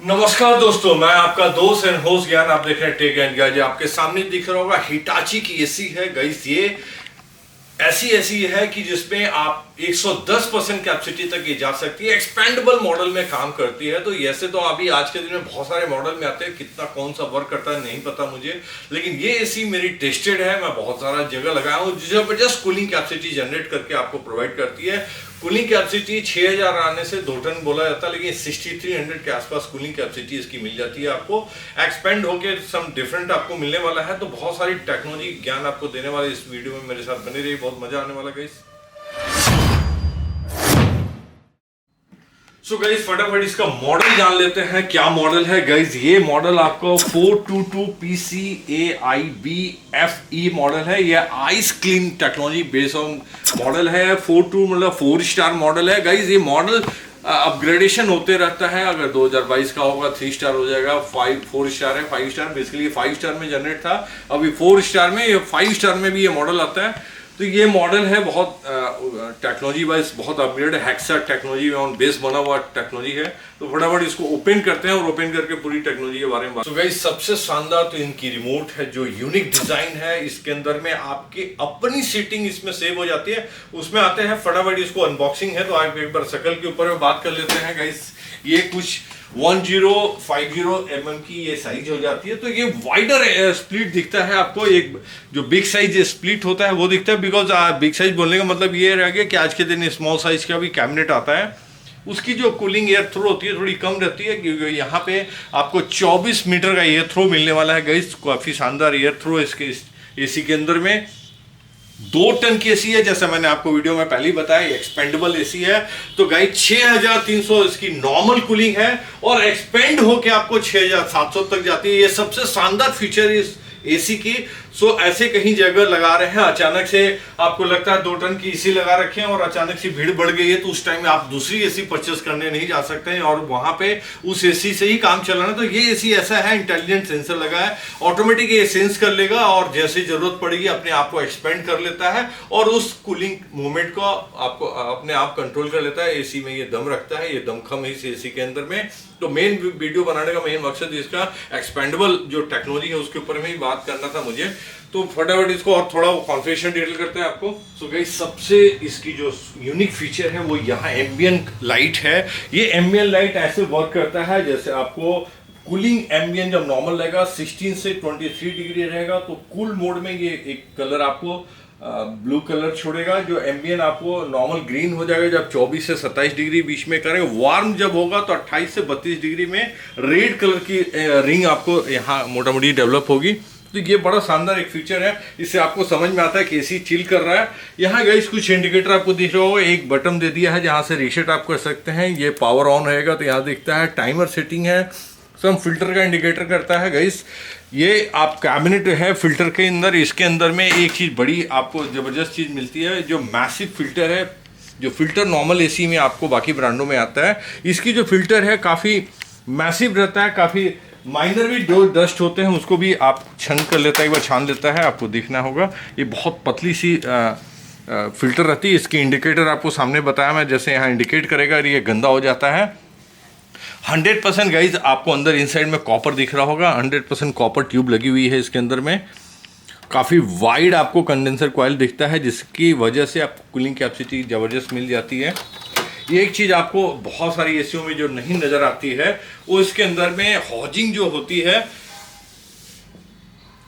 नमस्कार दोस्तों, मैं आपका दोस्त एंड होस्ट ज्ञान। आप देख रहे हैं टेक एंड गैजेट। आपके सामने दिख रहा होगा हिटाची की एसी है गाइस। ये ऐसी है कि जिसमें आप 110% कैपेसिटी तक ये जा सकती है। एक्सपेंडेबल मॉडल में काम करती है। तो ऐसे तो अभी आज के दिन में बहुत सारे मॉडल में आते हैं, कितना कौन सा वर्क करता है नहीं पता मुझे, लेकिन ये एसी मेरी टेस्टेड है। मैं बहुत सारा जगह लगाया हूँ, जबरदस्त कूलिंग कैपेसिटी जनरेट करके आपको प्रोवाइड करती है। कूलिंग कैपेसिटी 6000 आने से 2 टन बोला जाता है, लेकिन 6300 के आसपास कूलिंग कैपेसिटी इसकी मिल जाती है आपको। एक्सपेंड होके सम डिफरेंट आपको मिलने वाला है। तो बहुत सारी टेक्नोलॉजी ज्ञान आपको देने वाले इस वीडियो में मेरे साथ बने रही, बहुत मजा आने वाला गाइस। सो गाइस फटाफट इसका मॉडल जान लेते हैं। क्या मॉडल है गाइस? ये मॉडल आपको 422 PCAIBFE मॉडल है। ये ice clean technology based on model है। 42 मतलब 4 स्टार मॉडल है गाइस। ये मॉडल अपग्रेडेशन होते रहता है। अगर 2022 का होगा 3 स्टार हो जाएगा, 4 स्टार है, 5 स्टार। बेसिकली 5 स्टार में जनरेट था, अभी 4 स्टार में, 5 स्टार में भी ये मॉडल आता है। तो ये मॉडल है बहुत टेक्नोलॉजी वाइज बहुत अपग्रेड है। हेक्सा टेक्नोलॉजी ऑन बेस बना हुआ टेक्नोलॉजी है। तो फटाफट इसको ओपन करते हैं और ओपन करके पूरी टेक्नोलॉजी के बारे में बात। तो गाइस सबसे शानदार तो इनकी रिमोट है, जो यूनिक डिजाइन है। इसके अंदर में आपकी अपनी सीटिंग इसमें सेव हो जाती है। उसमें आते हैं फटाफट इसको अनबॉक्सिंग है। तो आप एक बार शकल के ऊपर में बात कर लेते हैं गाइस। ये कुछ 1050 mm की ये साइज हो जाती है। तो ये वाइडर स्प्लिट दिखता है आपको। एक जो बिग साइज स्प्लिट होता है वो दिखता है, बिकॉज बिग साइज बोलने का मतलब ये रह गया कि आज के दिन स्मॉल साइज का भी कैबिनेट आता है। उसकी जो कूलिंग एयर थ्रो होती है थोड़ी कम रहती है, क्योंकि यहाँ पे आपको 24 मीटर का एयर थ्रो मिलने वाला है गाइस। काफी शानदार एयर थ्रो इसके एसी के अंदर में। 2 टन की एसी है, जैसा मैंने आपको वीडियो में पहले ही बताया। एक्सपेंडेबल एसी है। तो गाइस 6300 इसकी नॉर्मल कूलिंग है और एक्सपेंड होके आपको 6700 तक जाती है। ये सबसे शानदार फीचर इस एसी की। सो ऐसे कहीं जगह लगा रहे हैं, अचानक से आपको लगता है 2 टन की एसी लगा रखे हैं और अचानक से भीड़ बढ़ गई है, तो उस टाइम में आप दूसरी एसी परचेस करने नहीं जा सकते हैं और वहां पे उस एसी से ही काम चलाना। तो ये एसी ऐसा है, इंटेलिजेंट सेंसर लगा है, ऑटोमेटिक ये सेंस कर लेगा और जैसे जरूरत पड़ेगी अपने आप को एक्सपेंड कर लेता है और उस कूलिंग मूवमेंट को आपको अपने आप कंट्रोल कर लेता है। एसी में ये दम रखता है, ये दमखम है इस एसी के अंदर में। तो मेन वीडियो बनाने का मेन मकसद इसका एक्सपेंडेबल जो टेक्नोलॉजी है उसके ऊपर में ही बात करना था मुझे। तो फटाफट इसको और थोड़ा कॉन्फ़िगरेशन डिटेल करते हैं आपको। सो गाइस सबसे इसकी जो यूनिक फीचर है वो यहाँ एम्बियंट लाइट है। ये एम्बियंट लाइट ऐसे वर्क करता है जैसे आपको कूलिंग एम्बियंट जब नॉर्मल रहेगा 16 से 23 डिग्री रहेगा, तो कूल मोड में ये एक कलर आपको ब्लू कलर छोड़ेगा। जो एम्बियंट आपको नॉर्मल ग्रीन हो जाएगा जब 24 से 27 डिग्री बीच में करेंगे। वार्म जब होगा तो 28 से 32 डिग्री में रेड कलर की रिंग आपको यहाँ मोटा मोटी डेवलप होगी। तो ये बड़ा शानदार एक फीचर है। इससे आपको समझ में आता है कि एसी चिल कर रहा है। यहाँ गाइस कुछ इंडिकेटर आपको दिख रहा होगा। एक बटन दे दिया है जहाँ से रीसेट आप कर सकते हैं। ये पावर ऑन रहेगा तो यहाँ दिखता है, टाइमर सेटिंग है, सम फिल्टर का इंडिकेटर करता है गाइस। ये आप कैबिनेट है फिल्टर के अंदर। इसके अंदर में एक चीज़ बड़ी आपको ज़बरदस्त चीज़ मिलती है, जो मैसिव फिल्टर है। जो फिल्टर नॉर्मल एसी में आपको बाकी ब्रांडों में आता है, इसकी जो फिल्टर है काफ़ी मैसिव रहता है। काफ़ी माइनर भी जो डस्ट होते हैं उसको भी आप छन कर लेता है, एक बार छान लेता है। आपको देखना होगा ये बहुत पतली सी फिल्टर रहती है। इसकी इंडिकेटर आपको सामने बताया मैं, जैसे यहाँ इंडिकेट करेगा ये गंदा हो जाता है। 100% गाइज आपको अंदर इनसाइड में कॉपर दिख रहा होगा। 100% कॉपर ट्यूब लगी हुई है इसके अंदर में। काफ़ी वाइड आपको कंडेंसर कॉइल दिखता है, जिसकी वजह से आपको कूलिंग कैपेसिटी ज़बरदस्त मिल जाती है। ये एक चीज़ आपको बहुत सारी एसीओ में जो नहीं नज़र आती है, वो इसके अंदर में हॉजिंग जो होती है,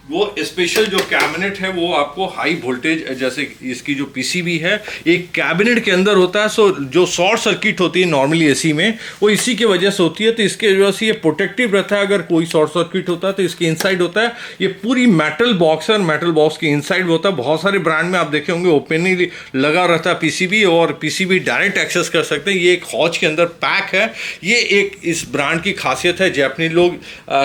वो स्पेशल जो कैबिनेट है वो आपको हाई वोल्टेज, जैसे इसकी जो पीसीबी है एक कैबिनेट के अंदर होता है। सो जो शॉर्ट सर्किट होती है नॉर्मली एसी में, वो इसी की वजह से होती है। तो इसके वजह से ये प्रोटेक्टिव रहता है। अगर कोई शॉर्ट सर्किट होता है तो इसके इनसाइड होता है। ये पूरी मेटल बॉक्स है, मेटल बॉक्स के इनसाइड होता है। बहुत सारे ब्रांड में आप देखे होंगे ओपन ही लगा रहता है पीसीबी, और पीसीबी डायरेक्ट एक्सेस कर सकते हैं। ये एक हॉज के अंदर पैक है। ये एक इस ब्रांड की खासियत है। जापानी लोग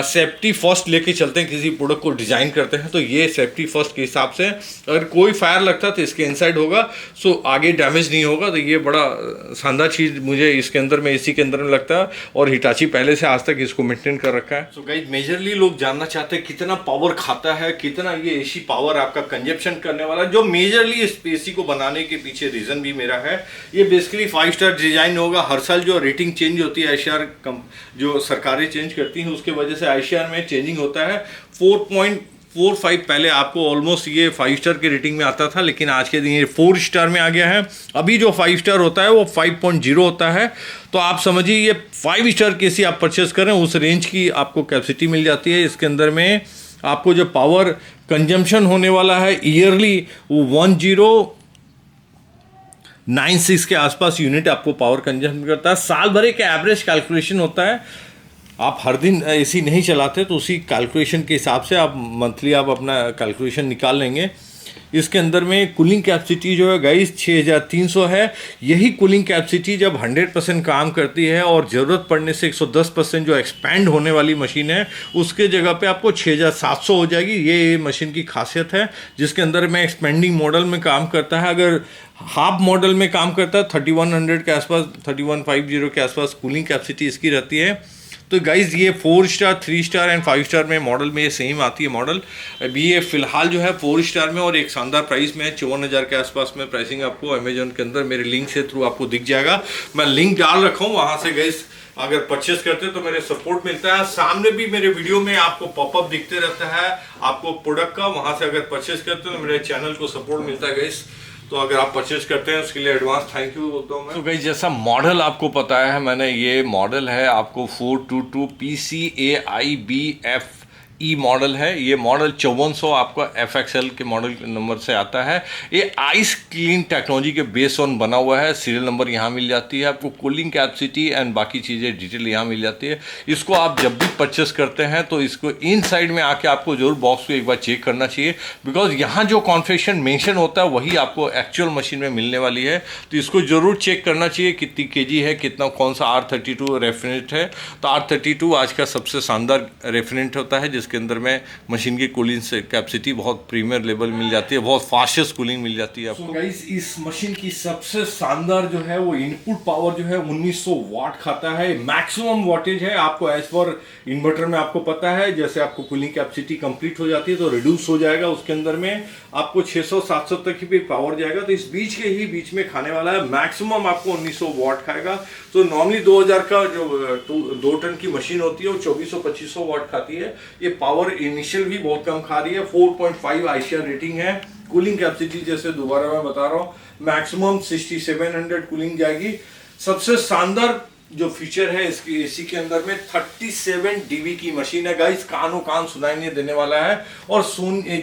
सेफ्टी फर्स्ट लेके चलते हैं किसी प्रोडक्ट को डिजाइन डिज़ाइन करते हैं तो ये सेफ्टी फर्स्ट के हिसाब से, अगर कोई फायर लगता है तो इसके इनसाइड होगा, सो आगे डैमेज नहीं होगा। तो ये बड़ा शानदार चीज़ मुझे इसके अंदर में, एसी के अंदर में लगता है, और हिटाची पहले से आज तक इसको मेंटेन कर रखा है। सो गाइस, मेजरली लोग जानना चाहते हैं कितना पावर खाता है, कितना ये एसी पावर आपका कंजप्शन करने वाला है। जो मेजरली इस एसी को बनाने के पीछे रीज़न भी मेरा है, ये बेसिकली 5 स्टार डिज़ाइन होगा। हर साल जो रेटिंग चेंज होती है आईसीआर जो सरकारें चेंज करती हैं उसके वजह से आईसीआर में चेंजिंग होता है। 4.45 पहले आपको ऑलमोस्ट ये 5 स्टार की रेटिंग में आता था, लेकिन आज के दिन ये 4 स्टार में आ गया है। अभी जो 5 स्टार होता है वो 5.0 होता है। तो आप समझिए ये 5 स्टार की एसी आप परचेस करें, उस रेंज की आपको कैपेसिटी मिल जाती है। इसके अंदर में आपको जो पावर कंजम्पशन होने वाला है ईयरली, वो 1096 के आसपास यूनिट आपको पावर कंजम्पशन करता है। साल भर के एवरेज कैलकुलेशन होता है। आप हर दिन एसी नहीं चलाते तो उसी कैलकुलेशन के हिसाब से आप मंथली आप अपना कैलकुलेशन निकाल लेंगे। इसके अंदर में कूलिंग कैपेसिटी जो है गाइस 6300 है। यही कूलिंग कैपेसिटी जब 100% काम करती है और ज़रूरत पड़ने से 110% जो एक्सपैंड होने वाली मशीन है उसके जगह पे आपको 6700 हो जाएगी। ये मशीन की खासियत है, जिसके अंदर में एक्सपेंडिंग मॉडल में काम करता है। अगर हाफ मॉडल में काम करता है 3100 के आसपास, 3150 के आसपास कूलिंग कैपेसिटी इसकी रहती है। तो गाइज़ ये 4 स्टार, 3 स्टार एंड 5 स्टार में मॉडल में ये सेम आती है मॉडल। अभी ये फिलहाल जो है 4 स्टार में और एक शानदार प्राइस में है, 54,000 के आसपास में प्राइसिंग आपको अमेजोन के अंदर मेरे लिंक से थ्रू आपको दिख जाएगा। मैं लिंक डाल रखा हूँ, वहाँ से गाइज़ अगर परचेस करते हैं तो मेरे सपोर्ट मिलता है। सामने भी मेरे वीडियो में आपको पॉपअप दिखते रहता है आपको प्रोडक्ट का, वहाँ से अगर परचेस करते हैं तो मेरे चैनल को सपोर्ट मिलता है गाइज़। तो अगर आप परचेज करते हैं उसके लिए एडवांस थैंक यू बोलता हूँ मैं। तो गाइस जैसा मॉडल आपको पता है, मैंने ये मॉडल है आपको 422 PCAIBF ई मॉडल है। ये मॉडल 5400 आपका FXL के मॉडल नंबर से आता है। ये आइस क्लीन टेक्नोलॉजी के बेस ऑन बना हुआ है। सीरियल नंबर यहाँ मिल जाती है आपको, कूलिंग कैपेसिटी एंड बाकी चीज़ें डिटेल यहाँ मिल जाती है। इसको आप जब भी परचेस करते हैं तो इसको इन साइड में आके आपको जरूर बॉक्स को एक बार चेक करना चाहिए, बिकॉज यहाँ जो कॉन्फ़िगरेशन मेंशन होता है वही आपको एक्चुअल मशीन में मिलने वाली है। तो इसको ज़रूर चेक करना चाहिए कितनी kg है, कितना कौन सा R32 रेफरेंट है। तो R32 आज का सबसे शानदार रेफरेंट होता है, के अंदर में मशीन की कूलिंग से कैपेसिटी बहुत प्रीमियर लेवल मिल जाती है, बहुत फास्टेस्ट कूलिंग मिल जाती है आपको। गाइस इस मशीन की सबसे शानदार जो है वो इनपुट पावर जो है 1900 वाट खाता है। मैक्सिमम वाटेज है आपको एज पर इन्वर्टर में आपको पता है, जैसे आपको कूलिंग कैपेसिटी कंप्लीट हो जाती है तो रिड्यूस हो जाएगा, उसके अंदर में आपको 600-700 तक ही पावर जाएगा। तो इस बीच में खाने वाला है, मैक्सिमम आपको 1900 वाट खाएगा। तो नॉर्मली 2000 का जो 2 टन की मशीन होती है वो 2400-2500 वाट खाती है। ये पावर इनिशियल भी बहुत कम खा रही है। 4.5 आईसीआर रेटिंग है। कूलिंग कैपेसिटी जैसे दोबारा मैं बता रहा हूँ मैक्सिमम 6700 कूलिंग जाएगी। सबसे शानदार जो फीचर है इसकी एसी के अंदर में 37 डीबी की मशीन है गाइस, कानों कान सुनाई नहीं देने वाला है। और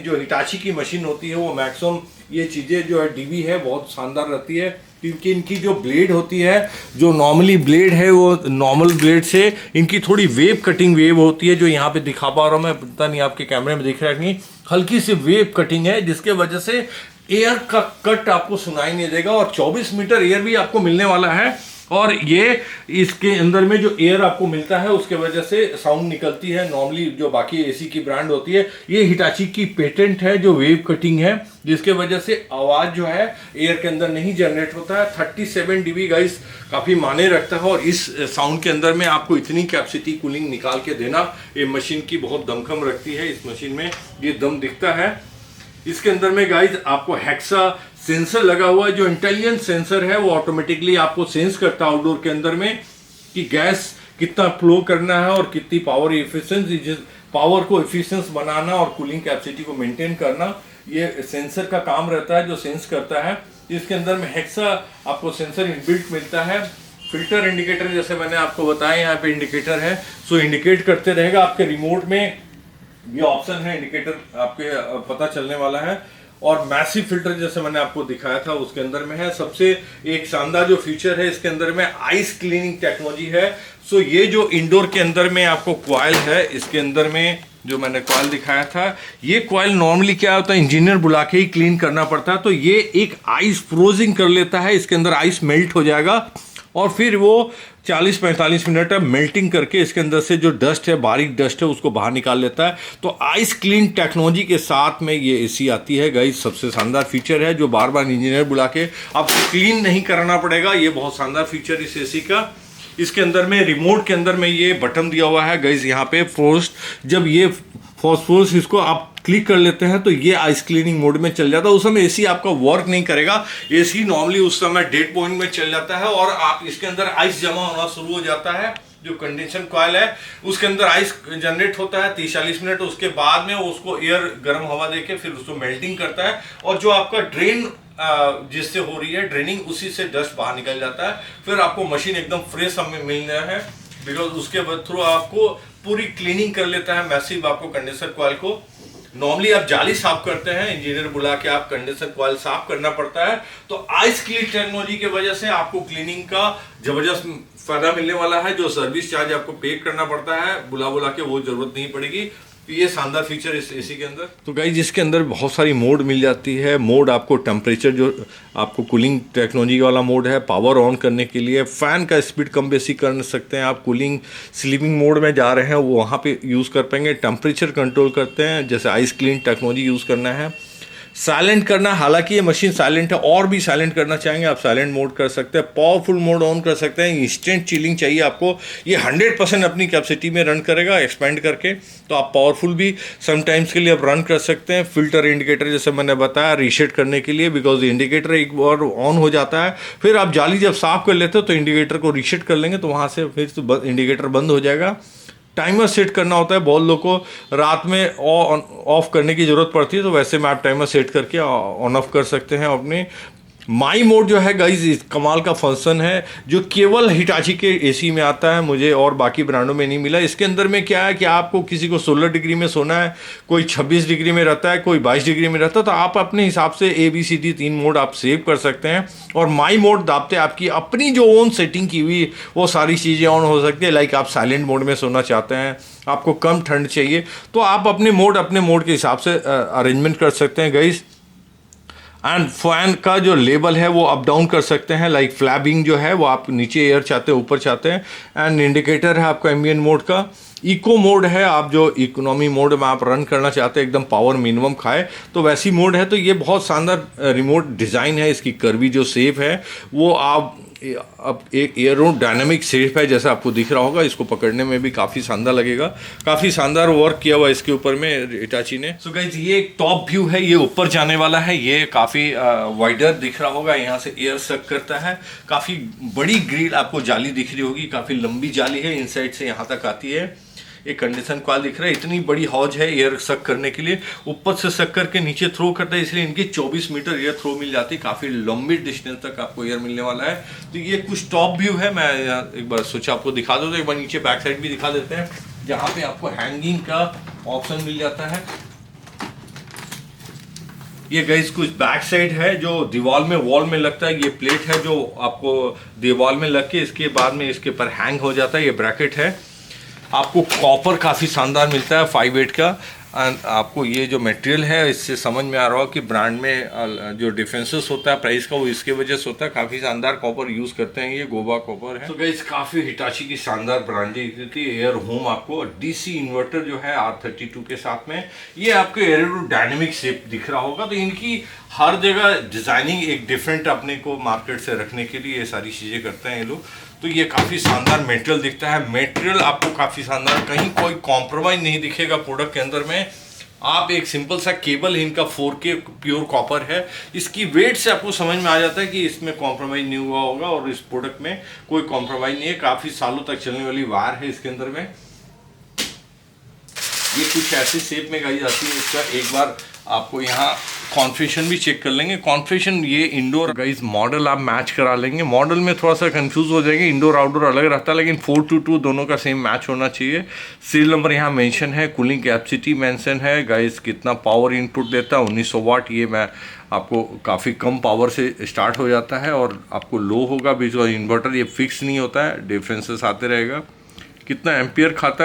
जो हिटाची की मशीन होती है वो मैक्सिमम ये चीज़ें जो है डीबी है बहुत शानदार रहती है, क्योंकि इनकी जो ब्लेड होती है, जो नॉर्मली ब्लेड है वो नॉर्मल ब्लेड से इनकी थोड़ी वेव कटिंग वेव होती है, जो यहाँ पे दिखा पा रहा हूँ मैं, पता नहीं आपके कैमरे में दिख रहा है नहीं, हल्की सी वेव कटिंग है जिसके वजह से एयर का कट आपको सुनाई नहीं देगा। और 24 मीटर एयर भी आपको मिलने वाला है। और ये इसके अंदर में जो एयर आपको मिलता है उसके वजह से साउंड निकलती है। नॉर्मली जो बाकी एसी की ब्रांड होती है, ये हिटाची की पेटेंट है जो वेव कटिंग है, जिसके वजह से आवाज़ जो है एयर के अंदर नहीं जनरेट होता है। 37 डीबी गाइस काफ़ी माने रखता है। और इस साउंड के अंदर में आपको इतनी कैपेसिटी कूलिंग निकाल के देना, ये मशीन की बहुत दमखम रखती है। इस मशीन में ये दम दिखता है। इसके अंदर में गाइज आपको हेक्सा सेंसर लगा हुआ है, जो इंटेलिजेंट सेंसर है वो ऑटोमेटिकली आपको सेंस करता है आउटडोर के अंदर में कि गैस कितना फ्लो करना है और कितनी पावर एफिशिएंसी, पावर को एफिशिएंस बनाना और कूलिंग कैपेसिटी को मेंटेन करना, ये सेंसर का काम रहता है जो सेंस करता है। इसके अंदर में हेक्सा आपको सेंसर इनबिल्ट मिलता है। फिल्टर इंडिकेटर जैसे मैंने आपको बताया यहाँ पे इंडिकेटर है, सो इंडिकेट करते रहेगा। आपके रिमोट में ये ऑप्शन है इंडिकेटर आपके पता चलने वाला है। और मैसिव फिल्टर जैसे मैंने आपको दिखाया था उसके अंदर में है। सबसे एक शानदार जो फीचर है इसके अंदर में आइस क्लीनिंग टेक्नोलॉजी है। सो ये जो इंडोर के अंदर में आपको कॉइल है, इसके अंदर में जो मैंने कॉइल दिखाया था, ये कॉइल नॉर्मली क्या होता है इंजीनियर बुला के ही क्लीन करना पड़ता है, तो ये एक आइस फ्रोजिंग कर लेता है, इसके अंदर आइस मेल्ट हो जाएगा और फिर वो 40-45 मिनट मेल्टिंग करके इसके अंदर से जो डस्ट है, बारीक डस्ट है, उसको बाहर निकाल लेता है। तो आइस क्लीन टेक्नोलॉजी के साथ में ये एसी आती है गाइस, सबसे शानदार फीचर है जो बार बार इंजीनियर बुला के आपको क्लीन नहीं कराना पड़ेगा। ये बहुत शानदार फीचर इस एसी का। इसके अंदर में रिमोट के अंदर में ये बटन दिया हुआ है गाइस, यहाँ पे फोर्स, जब ये फॉस्फोरस इसको आप क्लिक कर लेते हैं तो ये आइस क्लीनिंग मोड में चल जाता है। उस समय एसी आपका वर्क नहीं करेगा, एसी नॉर्मली उस समय डेड पॉइंट में चल जाता है और आप इसके अंदर आइस जमा होना शुरू हो जाता है। जो कंडेंसर कॉइल है उसके अंदर आइस जनरेट होता है 30-40 मिनट, उसके बाद में उसको एयर गर्म हवा देके फिर उसको मेल्टिंग करता है और जो आपका ड्रेन जिससे हो रही है ड्रेनिंग, उसी से डस्ट बाहर निकल जाता है। फिर आपको मशीन एकदम फ्रेश हमें मिलना है, बिकॉज उसके थ्रू आपको पूरी क्लीनिंग कर लेता है मैसिव आपको कंडेंसर कॉइल को। नॉर्मली आप जाली साफ करते हैं, इंजीनियर बुला के आप कंडेंसर कॉइल साफ करना पड़ता है। तो आइस क्लीन टेक्नोलॉजी की वजह से आपको क्लीनिंग का जबरदस्त फायदा मिलने वाला है। जो सर्विस चार्ज आपको पे करना पड़ता है बुला के, वो जरूरत नहीं पड़ेगी। तो ये शानदार फीचर इस एसी के अंदर। तो गाइस इसके अंदर बहुत सारी मोड मिल जाती है। मोड आपको टेम्परेचर, जो आपको कूलिंग टेक्नोलॉजी वाला मोड है, पावर ऑन करने के लिए फैन का स्पीड कम बेसी कर सकते हैं आप। कूलिंग स्लीपिंग मोड में जा रहे हैं वो वहाँ पे यूज़ कर पाएंगे। टेम्परेचर कंट्रोल करते हैं, जैसे आइस क्लीन टेक्नोलॉजी यूज़ करना है। साइलेंट करना, हालांकि ये मशीन साइलेंट है, और भी साइलेंट करना चाहेंगे आप साइलेंट मोड कर सकते हैं। पावरफुल मोड ऑन कर सकते हैं। इंस्टेंट चिलिंग चाहिए आपको, ये 100% अपनी कैपेसिटी में रन करेगा एक्सपेंड करके। तो आप पावरफुल भी समटाइम्स के लिए आप रन कर सकते हैं। फिल्टर इंडिकेटर जैसे मैंने बताया रीसेट करने के लिए, बिकॉज इंडिकेटर एक बार ऑन हो जाता है, फिर आप जाली जब साफ कर लेते हो तो इंडिकेटर को रीसेट कर लेंगे तो वहाँ से फिर तो इंडिकेटर बंद हो जाएगा। टाइमर सेट करना होता है, बहुत लोग को रात में ऑफ करने की ज़रूरत पड़ती है, तो वैसे में आप टाइमर सेट करके ऑन ऑफ कर सकते हैं अपने। माई मोड जो है गाइज कमाल का फंक्शन है, जो केवल हिटाची के एसी में आता है, मुझे और बाकी ब्रांडों में नहीं मिला। इसके अंदर में क्या है कि आपको किसी को 16 डिग्री में सोना है, कोई 26 डिग्री में रहता है, कोई 22 डिग्री में रहता है, तो आप अपने हिसाब से ABCD 3 मोड आप सेव कर सकते हैं। और माई मोड दाबते आपकी अपनी जो ओन सेटिंग की हुई वो सारी चीज़ें ऑन हो सकती है। लाइक आप साइलेंट मोड में सोना चाहते हैं, आपको कम ठंड चाहिए, तो आप अपने मोड के हिसाब से अरेंजमेंट कर सकते हैं गाइज। एंड फैन का जो लेवल है वो अप डाउन कर सकते हैं। लाइक फ्लैपिंग जो है वो आप नीचे एयर चाहते हैं, ऊपर चाहते हैं। एंड इंडिकेटर है आपका एम्बिएंट मोड का। इको मोड है, आप जो इकोनॉमी मोड में आप रन करना चाहते हैं, एकदम पावर मिनिमम खाए, तो वैसी मोड है। तो ये बहुत शानदार रिमोट डिज़ाइन है। इसकी कर्वी जो शेप है वो आप अब एक एरोडायनामिक शेप है जैसा आपको दिख रहा होगा। इसको पकड़ने में भी काफ़ी शानदार लगेगा, काफ़ी शानदार वर्क किया हुआ इसके ऊपर में हिटाची ने। सो गाइस ये एक टॉप व्यू है, ये ऊपर जाने वाला है। ये काफ़ी वाइडर दिख रहा होगा, यहाँ से एयर सक करता है। काफ़ी बड़ी ग्रिल आपको जाली दिख रही होगी, काफ़ी लंबी जाली है, इनसाइड से यहाँ तक आती है। एक कंडेंसर कॉइल दिख रहा है, इतनी बड़ी हौज है एयर सक करने के लिए। ऊपर से सक करके नीचे थ्रो करता है, इसलिए इनकी 24 मीटर एयर थ्रो मिल जाती है। काफ़ी लंबी डिस्टेंस तक आपको एयर मिलने वाला है। तो ये कुछ टॉप व्यू है। मैं एक बार सोचा आपको दिखा दो, तो एक बार नीचे बैक साइड भी दिखा देते हैं, जहाँ पे आपको हैंगिंग का ऑप्शन मिल जाता है। ये गाइस कुछ बैक साइड है जो दीवार में वॉल में लगता है। ये प्लेट है जो आपको दीवार में लग के इसके बाद में इसके ऊपर हैंग हो जाता है। ये ब्रैकेट है। आपको कॉपर काफ़ी शानदार मिलता है 5/8 का। एंड आपको ये जो मटेरियल है इससे समझ में आ रहा हो कि ब्रांड में जो डिफरेंसेस होता है प्राइस का वो इसके वजह से होता है। काफ़ी शानदार कॉपर यूज़ करते हैं, ये गोबा कॉपर है। तो गाइस काफ़ी हिटाची की शानदार ब्रांडेड थी। एयर होम आपको DC इन्वर्टर जो है R32 के साथ में, ये आपको एरोडायनेमिक शेप दिख रहा होगा। तो इनकी हर जगह डिज़ाइनिंग एक डिफरेंट अपने को मार्केट से रखने के लिए ये सारी चीज़ें करते हैं ये लोग। तो ये काफ़ी शानदार मटेरियल दिखता है। मटेरियल आपको काफ़ी शानदार, कहीं कोई कॉम्प्रोमाइज़ नहीं दिखेगा प्रोडक्ट के अंदर में। आप एक सिंपल सा केबल इनका 4K प्योर कॉपर है। इसकी वेट से आपको समझ में आ जाता है कि इसमें कॉम्प्रोमाइज़ नहीं हुआ होगा, और इस प्रोडक्ट में कोई कॉम्प्रोमाइज़ नहीं है। काफ़ी सालों तक चलने वाली वायर है इसके अंदर में। ये कुछ ऐसी शेप में गाई जाती है। इसका एक बार आपको यहाँ कॉन्फ़िगरेशन भी चेक कर लेंगे। कॉन्फ़िगरेशन ये इंडोर गाइस मॉडल आप मैच करा लेंगे। मॉडल में थोड़ा सा कंफ्यूज हो जाएंगे, इंडोर आउटडोर अलग रहता है, लेकिन 422 दोनों का सेम मैच होना चाहिए। सीरियल नंबर यहाँ मेंशन है, कूलिंग कैपेसिटी मेंशन है गाइस, कितना पावर इनपुट देता है 1900 वाट। ये मैं आपको काफ़ी कम पावर से स्टार्ट हो जाता है और आपको लो होगा भी। जो इन्वर्टर ये फिक्स नहीं होता है, डिफरेंसेस आते रहेगा। कितना एम्पियर खाता है